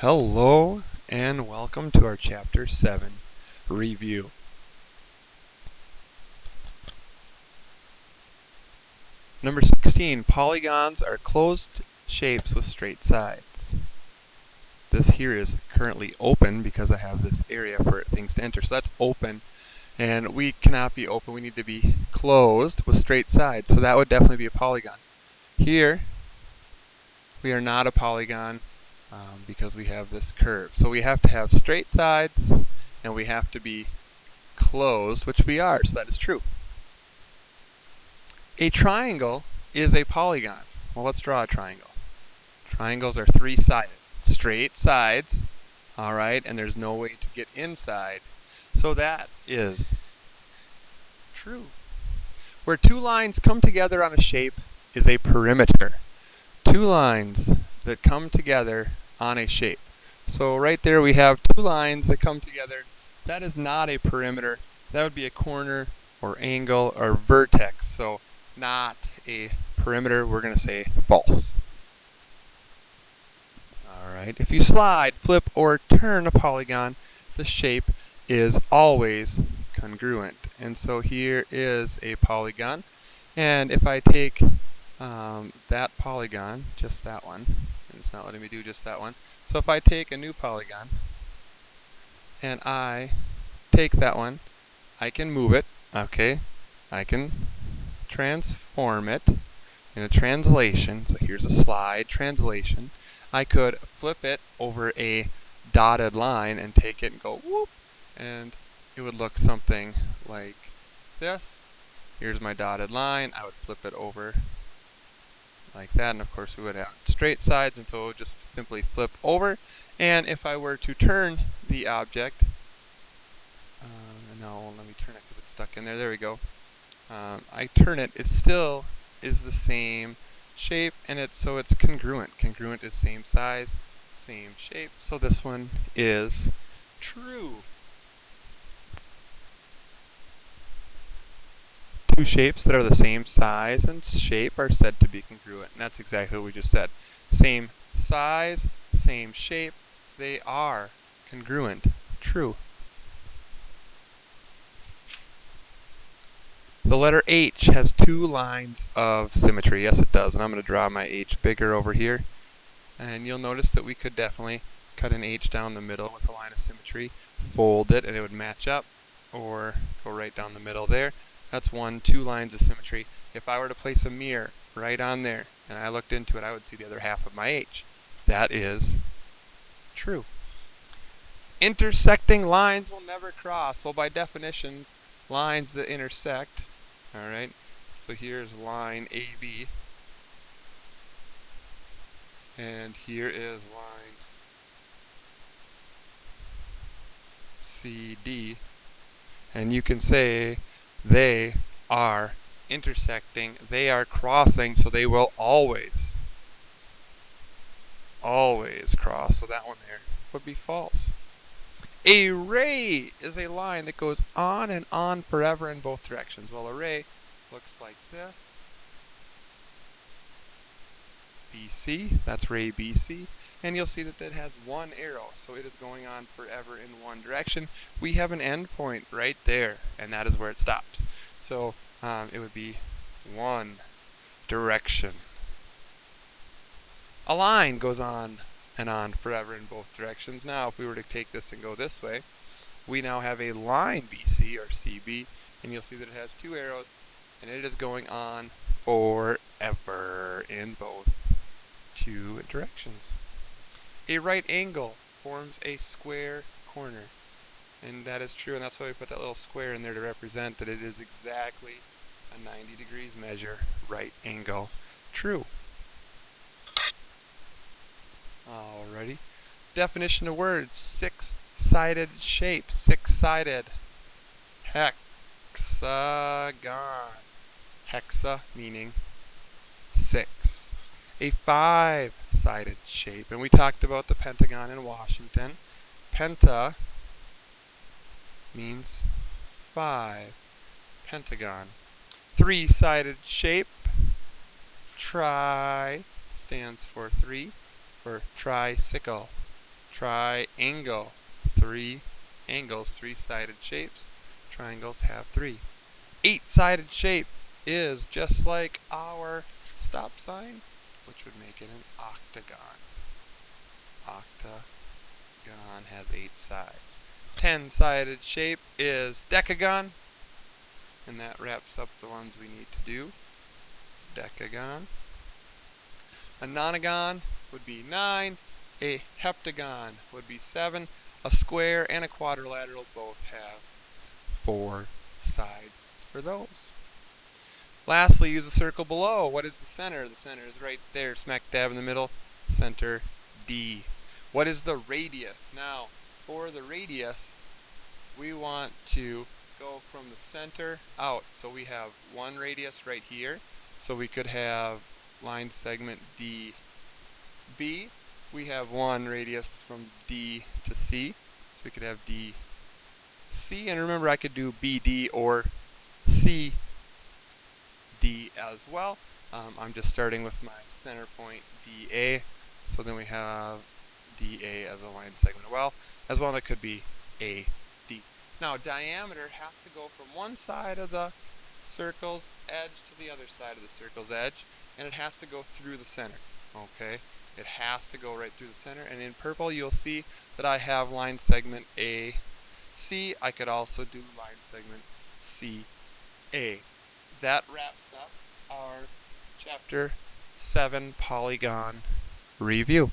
Hello and welcome to our Chapter 7 review. Number 16, polygons are closed shapes with straight sides. This here is currently open because I have this area for things to enter. So that's open, and we cannot be open. We need to be closed with straight sides. So that would definitely be a polygon. Here, we are not a polygon because we have this curve. So we have to have straight sides, and we have to be closed, which we are, so that is true. A triangle is a polygon. Well, let's draw a triangle. Triangles are three-sided, straight sides, all right, and there's no way to get inside. So that is true. Where two lines come together on a shape is a perimeter. Two lines that come together on a shape. So right there we have two lines that come together. That is not a perimeter. That would be a corner or angle or vertex. So not a perimeter. We're going to say false. Alright, if you slide, flip, or turn a polygon, the shape is always congruent. And so here is a polygon. And if I take that polygon, just that one, and it's not letting me do just that one. So if I take a new polygon and I take that one, I can move it, okay? I can transform it in a translation. So here's a slide translation. I could flip it over a dotted line and take it and go whoop, and it would look something like this. Here's my dotted line. I would flip it over like that, and of course we would have straight sides, and so it would just simply flip over. And if I were to turn the object, no, let me turn it because it's stuck in there. There we go. I turn it. It still is the same shape, and so it's congruent. Congruent is same size, same shape. So this one is true. Two shapes that are the same size and shape are said to be congruent, and that's exactly what we just said. Same size, same shape, they are congruent. True. The letter H has two lines of symmetry. Yes, it does, and I'm going to draw my H bigger over here. And you'll notice that we could definitely cut an H down the middle with a line of symmetry, fold it, and it would match up, or go right down the middle there. That's two lines of symmetry. If I were to place a mirror right on there and I looked into it, I would see the other half of my H. That is true. Intersecting lines will never cross. Well, by definitions, lines that intersect, all right, so here's line AB, and here is line CD, and you can say they are intersecting, they are crossing, so they will always cross. So that one there would be false. A ray is a line that goes on and on forever in both directions. Well, a ray looks like this. BC, that's ray BC. And you'll see that it has one arrow, so it is going on forever in one direction. We have an endpoint right there, and that is where it stops. So it would be one direction. A line goes on and on forever in both directions. Now, if we were to take this and go this way, we now have a line BC or CB, and you'll see that it has two arrows, and it is going on forever in both two directions. A right angle forms a square corner, and that is true, and that's why we put that little square in there to represent that it is exactly a 90 degrees measure right angle. True. Alrighty. Definition of words: six-sided shape. Six-sided. Hexagon. Hexa meaning six. A five-sided shape. And we talked about the Pentagon in Washington. Penta means five. Pentagon. Three-sided shape. Tri stands for three, for tricycle. Triangle. 3 angles, 3-sided shapes. Triangles have 3. 8-sided shape is just like our stop sign, which would make it an octagon. Octagon has 8 sides. 10-sided shape is decagon, and that wraps up the ones we need to do. Decagon. A nonagon would be 9. A heptagon would be 7. A square and a quadrilateral both have 4 sides for those. Lastly, use the circle below. What is the center? The center is right there, smack dab in the middle. Center D. What is the radius? Now, for the radius, we want to go from the center out. So we have one radius right here. So we could have line segment DB. We have one radius from D to C. So we could have DC. And remember, I could do BD or CD as well. I'm just starting with my center point DA. So then we have DA as a line segment as well. That could be AD. Now diameter has to go from one side of the circle's edge to the other side of the circle's edge, and it has to go through the center. Okay, it has to go right through the center. And in purple, you'll see that I have line segment AC. I could also do line segment CA. That wraps up our Chapter 7 Polygon review.